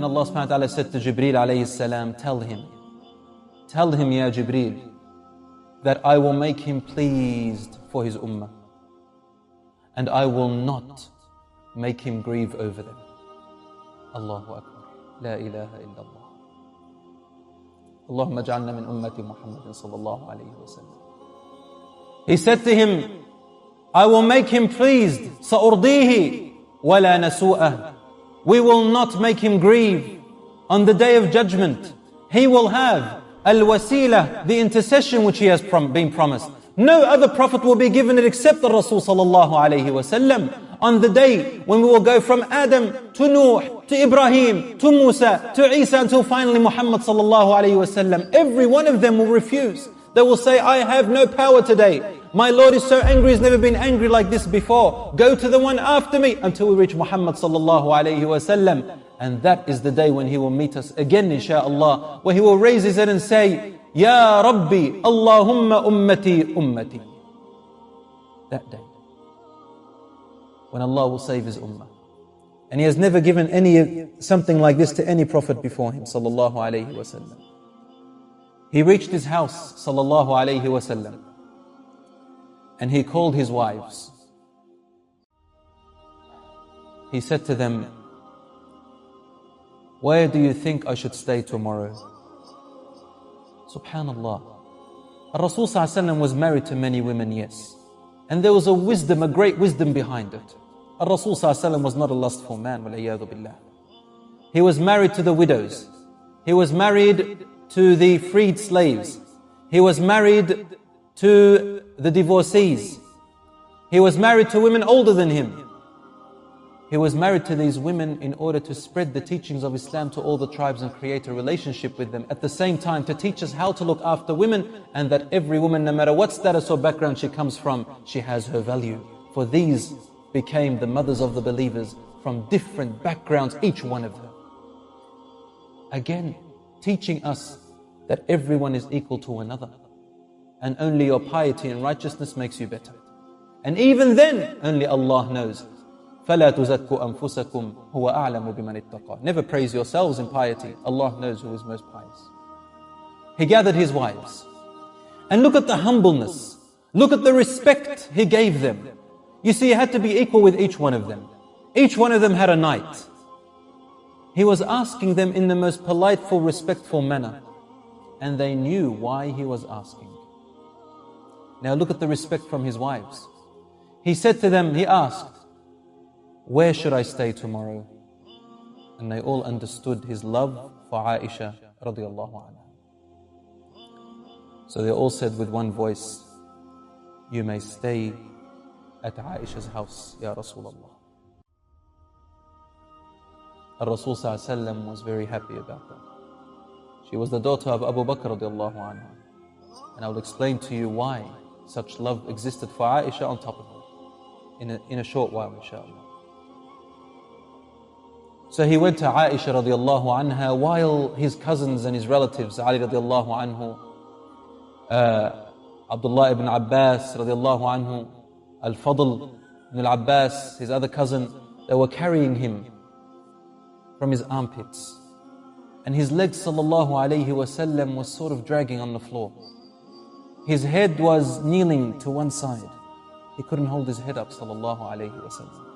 Then Allah subhanahu wa ta'ala said to Jibreel alayhi salam, tell him, Ya Jibreel, that I will make him pleased for his ummah, and I will not make him grieve over them. Allahu Akbar. La ilaha illallah. Allahumma ja'alna min ummati Muhammadin sallallahu alayhi wa sallam. He said to him, I will make him pleased. سَأُرْضِيهِ وَلَا نَسُوءَهِ. We will not make him grieve. On the day of judgment, he will have al-wasilah, the intercession which he has been promised. No other prophet will be given it except the Rasul sallallahu alayhi wa sallam. On the day when we will go from Adam to Nuh, to Ibrahim, to Musa, to Isa, until finally Muhammad sallallahu alayhi wa sallam, every one of them will refuse. They will say, I have no power today. My Lord is so angry, he's never been angry like this before. Go to the one after me, until we reach Muhammad sallallahu alayhi wa sallam. And that is the day when he will meet us again, insha'Allah, where he will raise his head and say, Ya Rabbi, Allahumma ummati ummati. That day, when Allah will save his ummah. And he has never given something like this to any prophet before him, sallallahu alayhi wa sallam. He reached his house, sallallahu alayhi wa sallam, and he called his wives. He said to them, where do you think I should stay tomorrow? Subhanallah. Rasul sallallahu alayhi wa sallam was married to many women, yes. And there was a wisdom, a great wisdom behind it. Rasul sallallahu alayhi wa sallam was not a lustful man, wal-iyadhu billah. He was married to the widows. He was married to the freed slaves. He was married to the divorcees. He was married to women older than him. He was married to these women in order to spread the teachings of Islam to all the tribes and create a relationship with them. At the same time, to teach us how to look after women, and that every woman, no matter what status or background she comes from, she has her value. For these became the mothers of the believers from different backgrounds, each one of them. Again, teaching us that everyone is equal to another, and only your piety and righteousness makes you better. And even then, only Allah knows. فَلَا تُزَكُّوا أَنفُسَكُمْ هُوَ أَعْلَمُ بِمَنِ اتَّقَى. Never praise yourselves in piety. Allah knows who is most pious. He gathered his wives. And look at the humbleness. Look at the respect he gave them. You see, he had to be equal with each one of them. Each one of them had a night. He was asking them in the most politeful, respectful manner. And they knew why he was asking. Now look at the respect from his wives. He said to them, he asked, where should I stay tomorrow? And they all understood his love for Aisha radiallahu anha. So they all said with one voice, you may stay at Aisha's house, Ya Rasulullah. Rasul sallallahu alayhi wa sallam was very happy about that. She was the daughter of Abu Bakr radiallahu anha. And I will explain to you why such love existed for Aisha on top of her in a short while, inshallah. So he went to Aisha radiallahu anha while his cousins and his relatives, Ali radiallahu anhu, Abdullah ibn Abbas radiallahu anhu, Al-Fadl ibn al-Abbas, his other cousin, they were carrying him from his armpits. And his legs, sallallahu alayhi wasallam, was sort of dragging on the floor. His head was kneeling to one side. He couldn't hold his head up, sallallahu alayhi wasallam.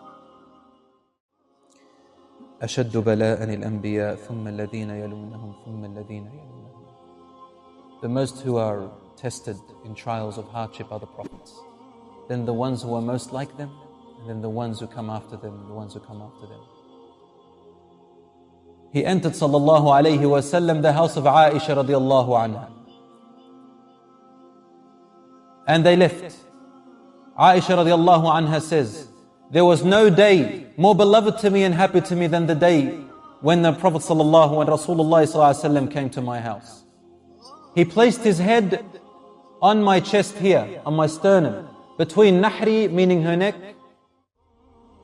أشد بلاء الأنبياء ثم الذين يلونهم ثم الذين يلونهم. The most who are tested in trials of hardship are the prophets. Then the ones who are most like them, and then the ones who come after them, and the ones who come after them. He entered sallallahu alayhi wasallam the house of Aisha radiallahu anha. And they left. Aisha radiallahu anha says, there was no day more beloved to me and happy to me than the day when the Prophet sallallahu and Rasulullah sallallahu alaihi wasallam came to my house. He placed his head on my chest here, on my sternum, between nahri, meaning her neck,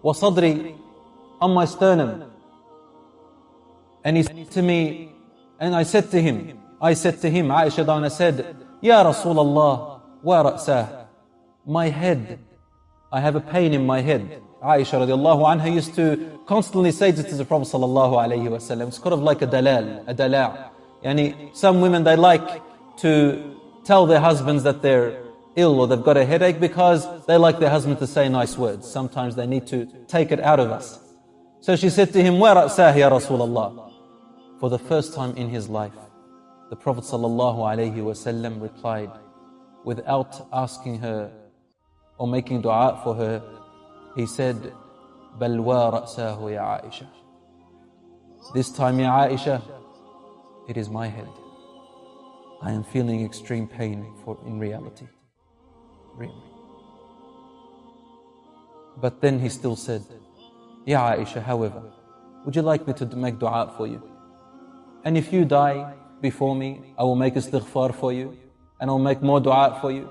wa sadri, on my sternum. And he said to me, and I said to him, Aisha Dana said, Ya Rasulullah, wa ra'sah, my head, I have a pain in my head. Aisha radiallahu anha used to constantly say this to the Prophet sallallahu alayhi wa sallam. It's kind of like a dalal, a dala'. Yani some women, they like to tell their husbands that they're ill or they've got a headache because they like their husband to say nice words. Sometimes they need to take it out of us. So she said to him, "Wa ra'sahi ya Rasulullah." For the first time in his life, the Prophet sallallahu alayhi wa sallam replied, without asking her or making dua for her, he said, "Bal wa ra'sahu ya Aisha." This time, ya Aisha, it is my head. I am feeling extreme pain in reality. Really. But then he still said, "Ya Aisha, however, would you like me to make dua for you? And if you die before me, I will make istighfar for you, and I will make more dua for you."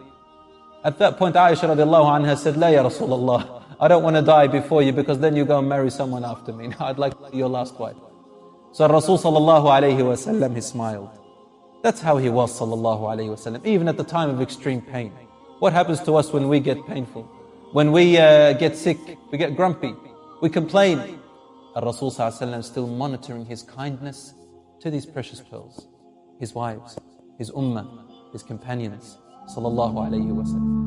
At that point, Aisha radiallahu anha said, "La ya Rasulullah, I don't want to die before you because then you go and marry someone after me. I'd like to be your last wife." So Rasul sallallahu alayhi wa sallam, he smiled. That's how he was sallallahu alayhi wa sallam, even at the time of extreme pain. What happens to us when we get painful? When we get sick, we get grumpy, we complain. And Rasul sallallahu alayhi wa sallam is still monitoring his kindness to these precious pearls, his wives, his ummah, his companions, sallallahu alayhi wa sallam.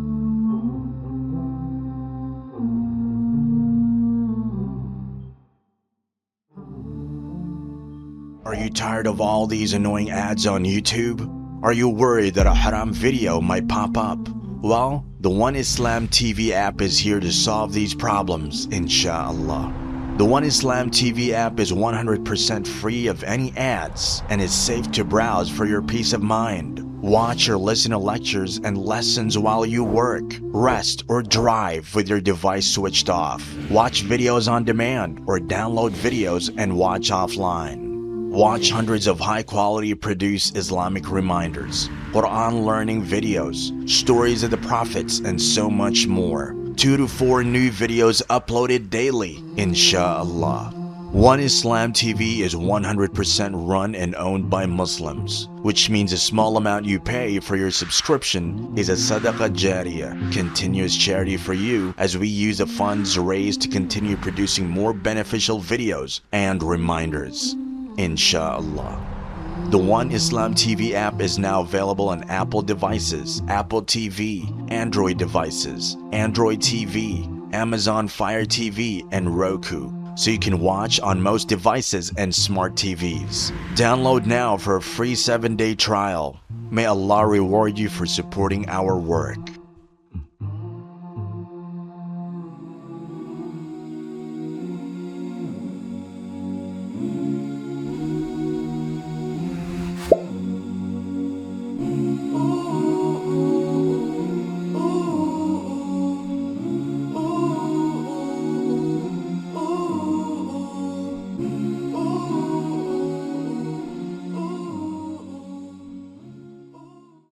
Are you tired of all these annoying ads on YouTube? Are you worried that a haram video might pop up? Well, the One Islam TV app is here to solve these problems, inshallah. The One Islam TV app is 100% free of any ads and is safe to browse for your peace of mind. Watch or listen to lectures and lessons while you work, rest, or drive with your device switched off. Watch videos on demand or download videos and watch offline. Watch hundreds of high-quality produced Islamic reminders, Quran learning videos, stories of the prophets, and so much more. 2 to 4 new videos uploaded daily, inshallah. One Islam TV is 100% run and owned by Muslims, which means a small amount you pay for your subscription is a SADAQAH JARIYAH, continuous charity for you, as we use the funds raised to continue producing more beneficial videos and reminders, inshallah. The One Islam TV app is now available on Apple devices, Apple TV, Android devices, Android TV, Amazon Fire TV, and Roku, so you can watch on most devices and smart TVs. Download now for a free 7-day trial. May Allah reward you for supporting our work.